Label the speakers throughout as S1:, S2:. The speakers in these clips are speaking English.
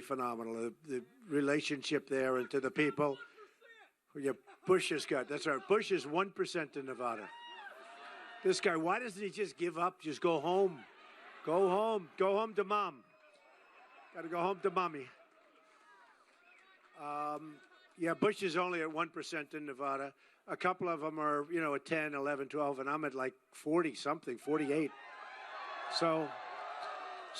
S1: phenomenal. The relationship there and to the people. Yeah, Bush has got, that's right. Bush is 1% in Nevada. This guy, why doesn't he just give up? Just go home. Go home. Go home to mom. Got to go home to mommy. Yeah, Bush is only at 1% in Nevada. A couple of them are, at 10, 11, 12, and I'm at like 40-something, 48. So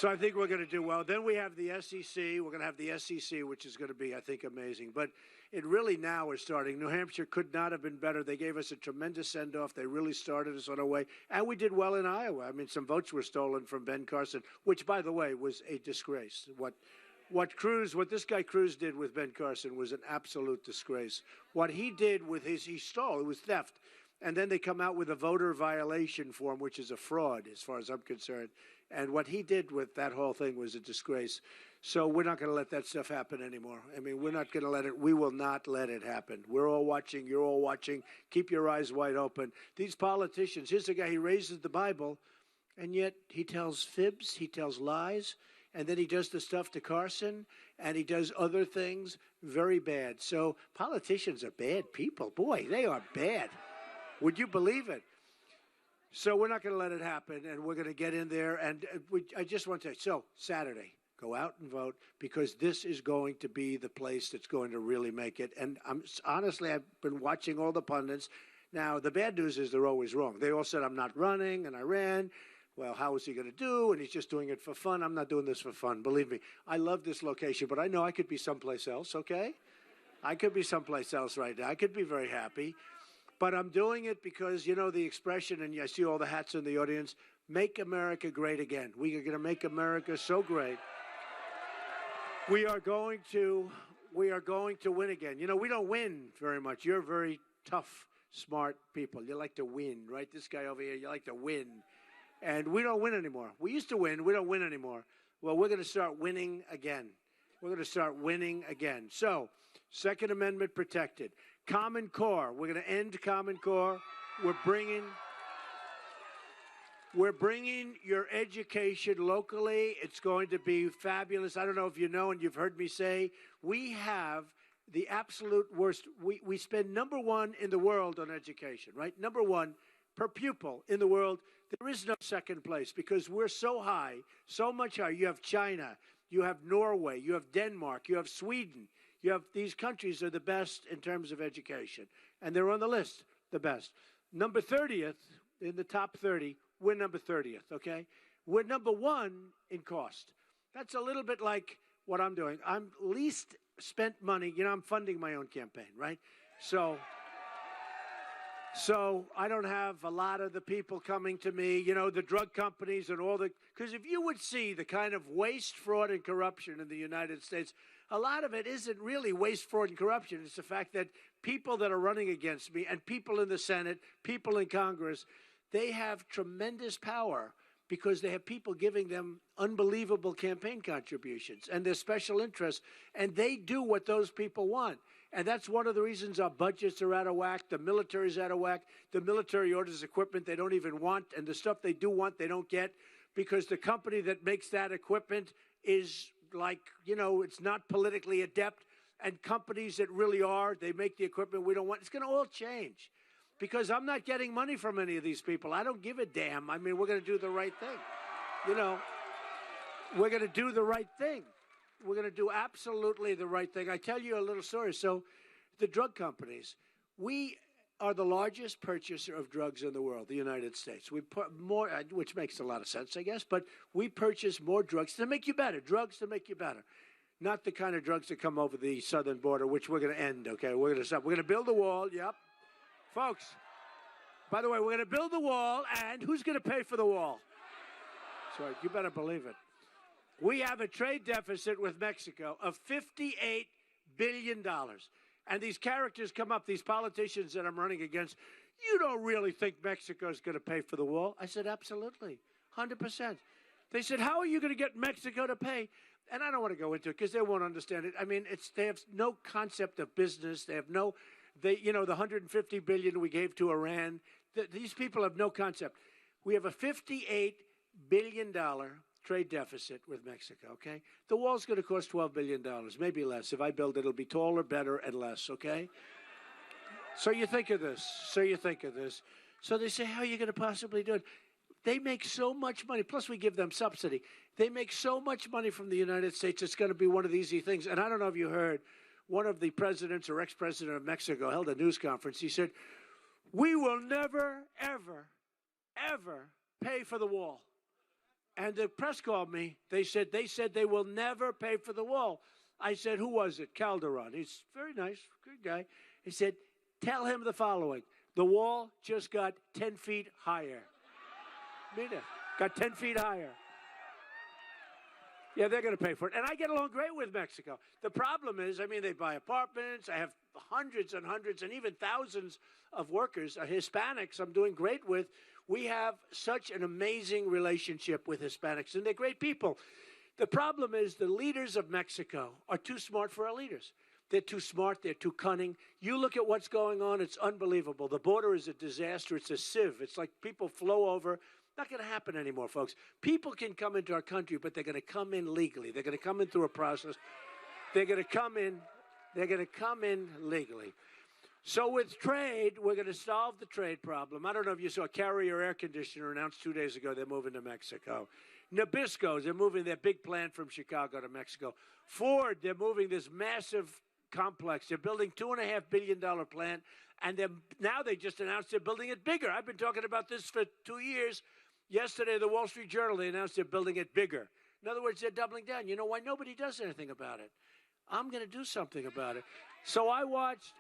S1: I think we're going to do well. Then we have the SEC. We're going to have the SEC, which is going to be, I think, amazing. But it really now is starting. New Hampshire could not have been better. They gave us a tremendous send-off. They really started us on our way. And we did well in Iowa. I mean, some votes were stolen from Ben Carson, which, by the way, was a disgrace. What this guy Cruz did with Ben Carson was an absolute disgrace. What he did with he stole. It was theft. And then they come out with a voter violation form, which is a fraud as far as I'm concerned. And what he did with that whole thing was a disgrace. So we're not going to let that stuff happen anymore. I mean, we're not going to let it. We will not let it happen. We're all watching. You're all watching. Keep your eyes wide open. These politicians, here's a guy, he raises the Bible, and yet he tells fibs, he tells lies, and then he does the stuff to Carson, and he does other things very bad. So politicians are bad people. Boy, they are bad. Would you believe it? So we're not going to let it happen, and we're going to get in there. And I just want to say, so Saturday, go out and vote, because this is going to be the place that's going to really make it. And honestly, I've been watching all the pundits. Now, the bad news is they're always wrong. They all said, I'm not running, and I ran. Well, how is he going to do? And he's just doing it for fun. I'm not doing this for fun. Believe me, I love this location, but I know I could be someplace else, okay? I could be someplace else right now. I could be very happy. But I'm doing it because, the expression, and I see all the hats in the audience, make America great again. We are going to make America so great. We are going to win again. We don't win very much. You're very tough, smart people. You like to win, right? This guy over here, you like to win. And we don't win anymore. We used to win. We don't win anymore. Well, we're going to start winning again. We're going to start winning again. So, Second Amendment protected. Common Core. We're going to end Common Core. We're bringing your education locally. It's going to be fabulous. I don't know if you know, and you've heard me say, we have the absolute worst. We spend number one in the world on education, right? Number one per pupil in the world. There is no second place because we're so high, so much higher. You have China, you have Norway, you have Denmark, you have Sweden. You have these countries are the best in terms of education, and they're on the list, the best. Number 30th in the top 30, we're number 30th, okay? We're number one in cost. That's a little bit like what I'm doing. I'm least spent money. I'm funding my own campaign, right? So I don't have a lot of the people coming to me, the drug companies and all because if you would see the kind of waste, fraud, and corruption in the United States, a lot of it isn't really waste, fraud, and corruption. It's the fact that people that are running against me and people in the Senate, people in Congress, they have tremendous power because they have people giving them unbelievable campaign contributions and their special interests, and they do what those people want. And that's one of the reasons our budgets are out of whack, the military's out of whack, the military orders equipment they don't even want, and the stuff they do want they don't get because the company that makes that equipment is like, it's not politically adept, and companies that really are, they make the equipment we don't want. It's going to all change because I'm not getting money from any of these people. I don't give a damn. I mean, we're going to do the right thing. We're going to do the right thing. We're going to do absolutely the right thing. I tell you a little story. So the drug companies, we are the largest purchaser of drugs in the world, the United States. We put more, which makes a lot of sense, I guess, but we purchase more drugs to make you better, drugs to make you better. Not the kind of drugs that come over the southern border, which we're going to end, okay? We're going to stop. We're going to build a wall, yep. Folks, by the way, we're going to build the wall, and who's going to pay for the wall? So you better believe it. We have a trade deficit with Mexico of $58 billion. And these characters come up, these politicians that I'm running against, you don't really think Mexico's going to pay for the wall? I said, absolutely, 100%. They said, how are you going to get Mexico to pay? And I don't want to go into it because they won't understand it. I mean, they have no concept of business. They have the $150 billion we gave to Iran, these people have no concept. We have a $58 billion trade deficit with Mexico, okay? The wall's going to cost $12 billion, maybe less. If I build it, it'll be taller, better, and less, okay? So you think of this. So they say, how are you going to possibly do it? They make so much money, plus we give them subsidy. They make so much money from the United States, it's going to be one of the easy things. And I don't know if you heard, one of the presidents or ex-president of Mexico held a news conference. He said, we will never, ever, ever pay for the wall. And the press called me. They said they will never pay for the wall. I said, who was it? Calderon. He's very nice, good guy. He said, tell him the following. The wall just got 10 feet higher. Mean it. Got 10 feet higher. Yeah, they're going to pay for it. And I get along great with Mexico. The problem is, I mean, they buy apartments. I have hundreds and hundreds and even thousands of workers, Hispanics I'm doing great with. We have such an amazing relationship with Hispanics, and they're great people. The problem is the leaders of Mexico are too smart for our leaders. They're too smart. They're too cunning. You look at what's going on. It's unbelievable. The border is a disaster. It's a sieve. It's like people flow over. Not going to happen anymore, folks. People can come into our country, but they're going to come in legally. They're going to come in through a process. They're going to come in. They're going to come in legally. So with trade, we're going to solve the trade problem. I don't know if you saw Carrier Air Conditioner announced 2 days ago they're moving to Mexico. Nabisco, they're moving their big plant from Chicago to Mexico. Ford, they're moving this massive complex. They're building $2.5 billion plant, and now they just announced they're building it bigger. I've been talking about this for 2 years. Yesterday, the Wall Street Journal, they announced they're building it bigger. In other words, they're doubling down. You know why? Nobody does anything about it. I'm going to do something about it. So I watched.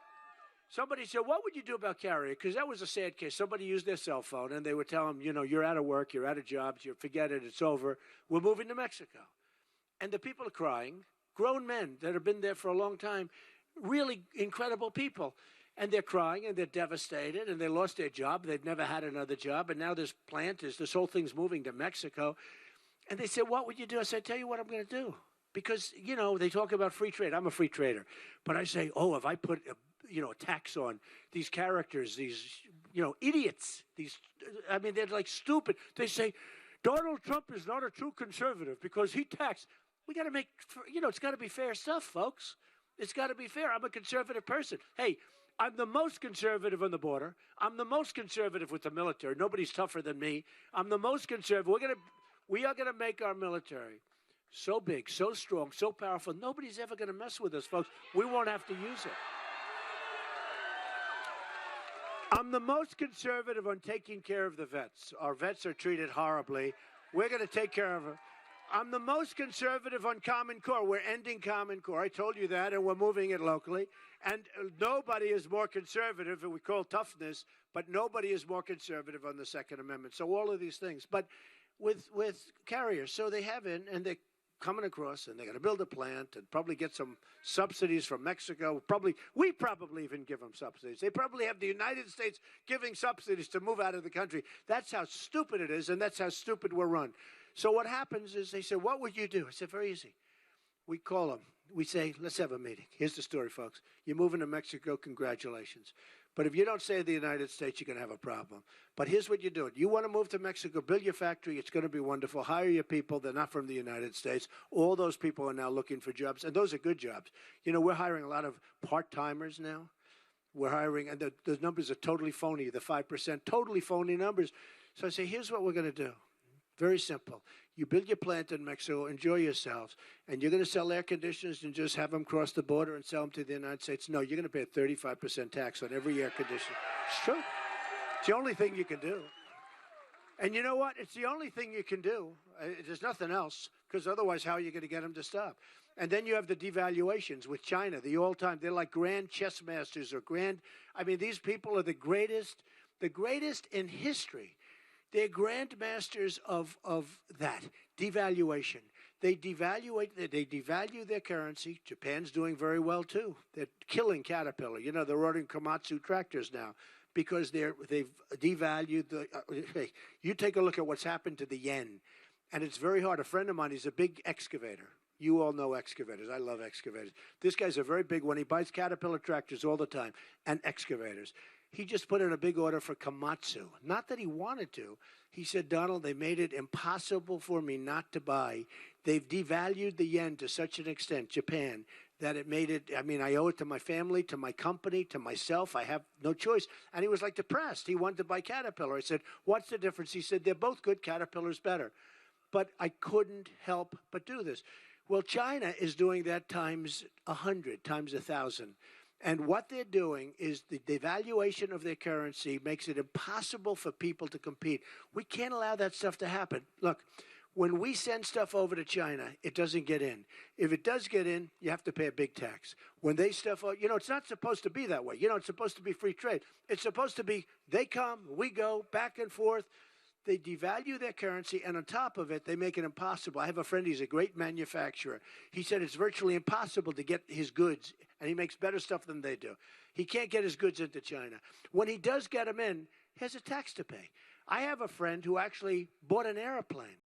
S1: Somebody said, what would you do about Carrier? Because that was a sad case. Somebody used their cell phone, and they would tell them, you know, you're out of work, you're out of jobs, you forget it, it's over. We're moving to Mexico. And the people are crying, grown men that have been there for a long time, really incredible people. And they're crying, and they're devastated, and they lost their job. They've never had another job, and now this whole thing's moving to Mexico. And they said, what would you do? I said, tell you what I'm going to do. Because, you know, they talk about free trade. I'm a free trader. But I say, oh, if I put a tax on these characters, these, idiots, I mean, they're like stupid. They say, Donald Trump is not a true conservative because he taxed. We got to make, it's got to be fair stuff, folks. It's got to be fair. I'm a conservative person. Hey, I'm the most conservative on the border. I'm the most conservative with the military. Nobody's tougher than me. I'm the most conservative. We are going to make our military so big, so strong, so powerful. Nobody's ever going to mess with us, folks. We won't have to use it. I'm the most conservative on taking care of the vets. Our vets are treated horribly. We're going to take care of them. I'm the most conservative on Common Core. We're ending Common Core. I told you that, and we're moving it locally. And nobody is more conservative, and we call toughness, but nobody is more conservative on the Second Amendment. So all of these things. But with Carrier, so they have in, and they're coming across, and they're going to build a plant and probably get some subsidies from Mexico. We probably even give them subsidies. They probably have the United States giving subsidies to move out of the country. That's how stupid it is, and that's how stupid we're run. So what happens is they say, what would you do? I said, very easy. We call them. We say, let's have a meeting. Here's the story, folks. You're moving to Mexico, congratulations. But if you don't say the United States, you're going to have a problem. But here's what you do. You want to move to Mexico, build your factory. It's going to be wonderful. Hire your people. They're not from the United States. All those people are now looking for jobs, and those are good jobs. We're hiring a lot of part-timers now. We're hiring, and the numbers are totally phony, the 5%, totally phony numbers. So I say, here's what we're going to do. Very simple. You build your plant in Mexico, enjoy yourselves, and you're going to sell air conditioners and just have them cross the border and sell them to the United States? No, you're going to pay a 35% tax on every air conditioner. It's true. It's the only thing you can do. And you know what? It's the only thing you can do. There's nothing else, because otherwise how are you going to get them to stop? And then you have the devaluations with China, the all-time. They're like grand chess masters these people are the greatest in history. They're grandmasters of that devaluation. They devalue their currency. Japan's doing very well too. They're killing Caterpillar. They're ordering Komatsu tractors now because they've devalued the. You take a look at what's happened to the yen, and it's very hard. A friend of mine, he's a big excavator. You all know excavators. I love excavators. This guy's a very big one. He buys Caterpillar tractors all the time and excavators. He just put in a big order for Komatsu. Not that he wanted to. He said, Donald, they made it impossible for me not to buy. They've devalued the yen to such an extent, Japan, that it made it, I mean, I owe it to my family, to my company, to myself. I have no choice. And he was like depressed. He wanted to buy Caterpillar. I said, what's the difference? He said, they're both good. Caterpillar's better. But I couldn't help but do this. Well, China is doing that times 100, times 1,000. And what they're doing is the devaluation of their currency makes it impossible for people to compete. We can't allow that stuff to happen. Look, when we send stuff over to China, it doesn't get in. If it does get in, you have to pay a big tax. When they stuff out, it's not supposed to be that way. It's supposed to be free trade. It's supposed to be they come, we go, back and forth. They devalue their currency, and on top of it, they make it impossible. I have a friend, he's a great manufacturer. He said it's virtually impossible to get his goods, and he makes better stuff than they do. He can't get his goods into China. When he does get them in, he has a tax to pay. I have a friend who actually bought an airplane.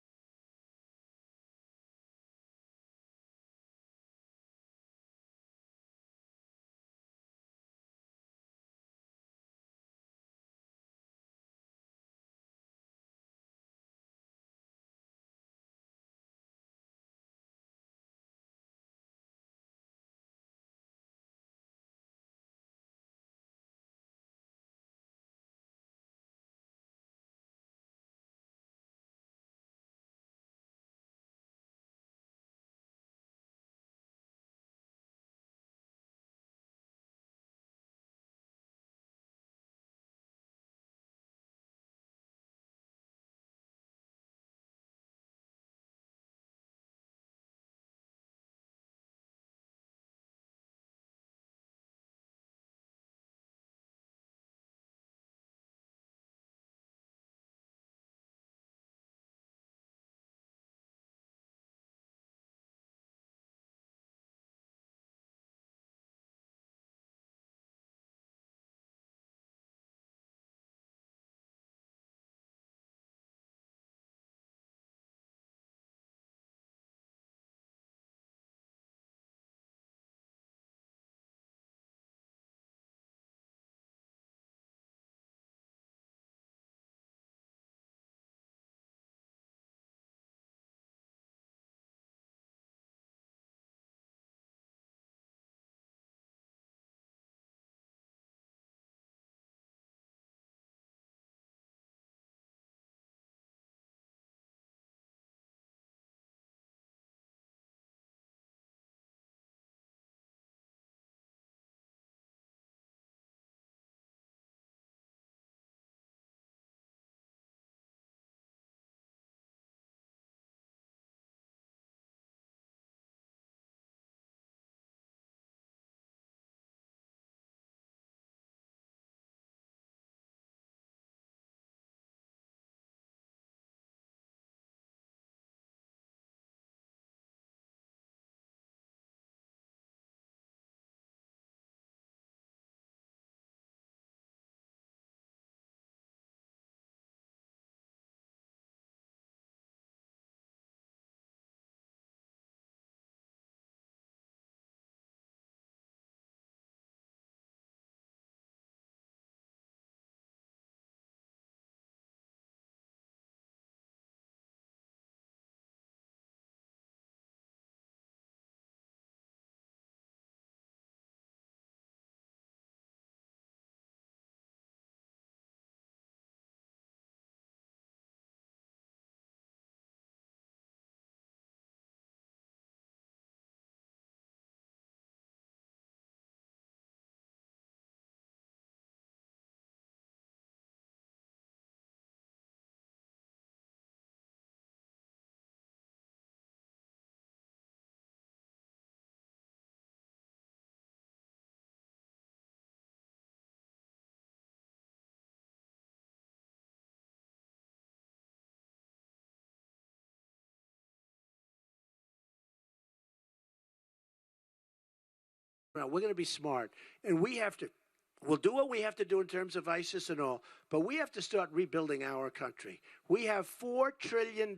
S1: Now, we're going to be smart, and we'll do what we have to do in terms of ISIS and all, but we have to start rebuilding our country. We have $4 trillion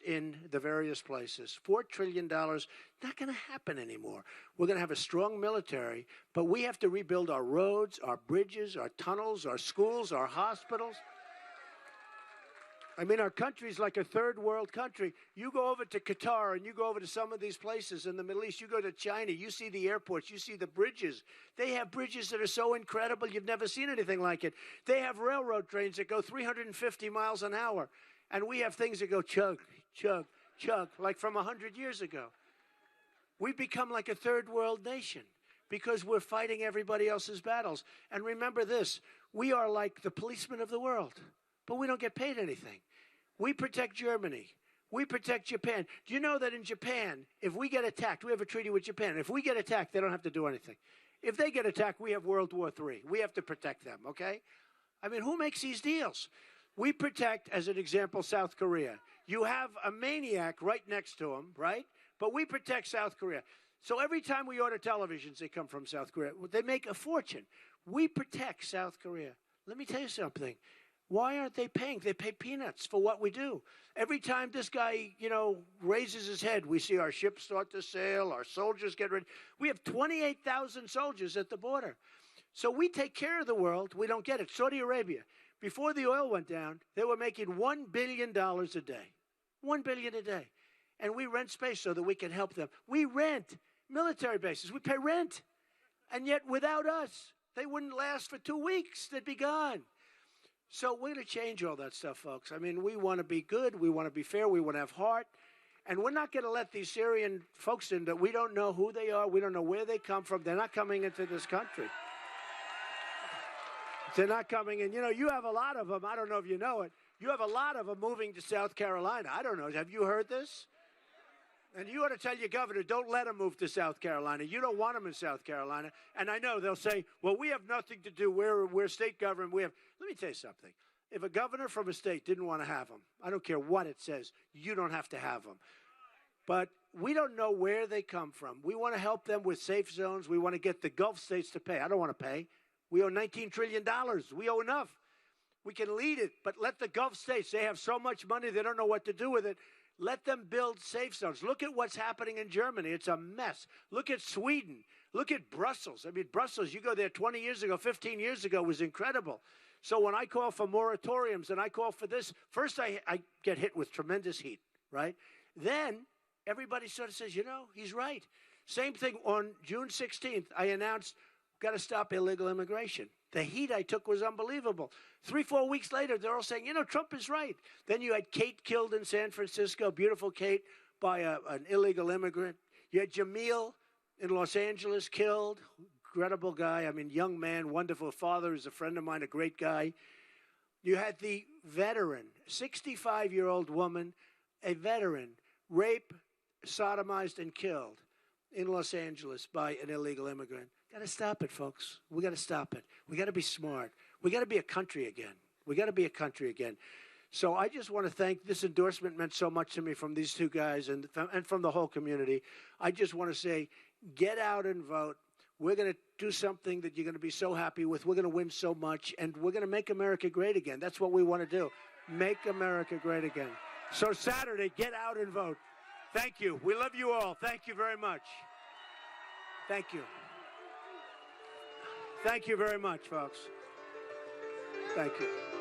S1: in the various places. $4 trillion, not going to happen anymore. We're going to have a strong military, but we have to rebuild our roads, our bridges, our tunnels, our schools, our hospitals. I mean, our country's like a third world country. You go over to Qatar and you go over to some of these places in the Middle East. You go to China, you see the airports, you see the bridges. They have bridges that are so incredible, you've never seen anything like it. They have railroad trains that go 350 miles an hour. And we have things that go chug, chug, chug, like from 100 years ago. We've become like a third world nation because we're fighting everybody else's battles. And remember this, we are like the policemen of the world, but we don't get paid anything. We protect Germany. We protect Japan. Do you know that in Japan, if we get attacked, we have a treaty with Japan. If we get attacked, they don't have to do anything. If they get attacked, we have World War III. We have to protect them, okay? I mean, who makes these deals? We protect, as an example, South Korea. You have a maniac right next to him, right? But we protect South Korea. So every time we order televisions, they come from South Korea. They make a fortune. We protect South Korea. Let me tell you something. Why aren't they paying? They pay peanuts for what we do. Every time this guy, raises his head, we see our ships start to sail, our soldiers get ready. We have 28,000 soldiers at the border. So we take care of the world. We don't get it. Saudi Arabia, before the oil went down, they were making $1 billion a day. $1 billion a day. And we rent space so that we can help them. We rent military bases. We pay rent. And yet, without us, they wouldn't last for 2 weeks. They'd be gone. So we're going to change all that stuff, folks. I mean, we want to be good. We want to be fair. We want to have heart. And we're not going to let these Syrian folks in that we don't know who they are. We don't know where they come from. They're not coming into this country. They're not coming in. You have a lot of them. I don't know if you know it. You have a lot of them moving to South Carolina. I don't know. Have you heard this? And you ought to tell your governor, don't let them move to South Carolina. You don't want them in South Carolina. And I know they'll say, well, we have nothing to do. We're state government. Let me tell you something. If a governor from a state didn't want to have them, I don't care what it says, you don't have to have them. But we don't know where they come from. We want to help them with safe zones. We want to get the Gulf states to pay. I don't want to pay. We owe $19 trillion. We owe enough. We can lead it, but let the Gulf states, they have so much money, they don't know what to do with it. Let them build safe zones. Look at what's happening in Germany. It's a mess. Look at Sweden. Look at Brussels. I mean, Brussels, you go there 20 years ago, 15 years ago, was incredible. So when I call for moratoriums and I call for this, first I get hit with tremendous heat, right? Then everybody sort of says, he's right. Same thing on June 16th, I announced, got to stop illegal immigration. The heat I took was unbelievable. 3-4 weeks later, they're all saying, Trump is right. Then you had Kate killed in San Francisco, beautiful Kate, by an illegal immigrant. You had Jamil in Los Angeles killed, incredible guy. I mean, young man, wonderful father, is a friend of mine, a great guy. You had the veteran, 65-year-old woman, a veteran, raped, sodomized, and killed in Los Angeles by an illegal immigrant. Got to stop it, folks. We got to stop it. We got to be smart. We got to be a country again. We got to be a country again. So I just want to thank, this endorsement meant so much to me from these two guys and from the whole community. I just want to say, get out and vote. We're going to do something that you're going to be so happy with. We're going to win so much, and we're going to make America great again. That's what we want to do. Make America great again. So Saturday, get out and vote. Thank you. We love you all. Thank you very much. Thank you. Thank you very much, folks. Thank you.